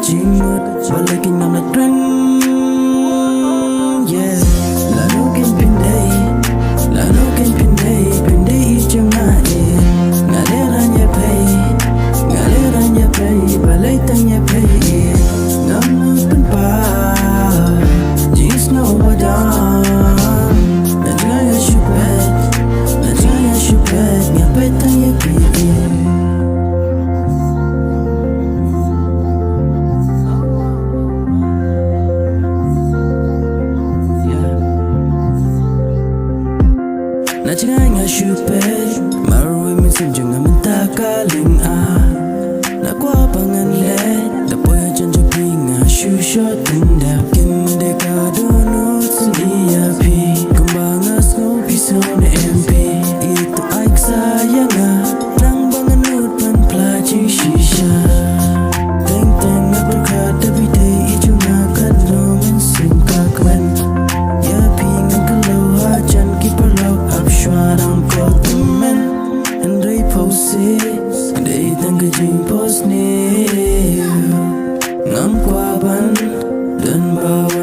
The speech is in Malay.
jingmut balikin ngam na kren yeah la no ken pindai i changa ngalera nya pay balai tanya pay ngam pen pa jis no wadam na jaya shupet nya pay tanya pay na changa shupet marwe misim janga mentakaling na kwa pangan le da poya janjo pinga shu shot tinda kinde ka dono tsindia pi kumbanga snow piso na mp itu aik sayanga nang bangan nut pan plaji shisha teng na berkata bidai ijuna kan roman singka kwen ya pinga kalau hajan kiperlau abshwarang kotemen andai pose day tangga jimpos ni ngam kwaban dan bawa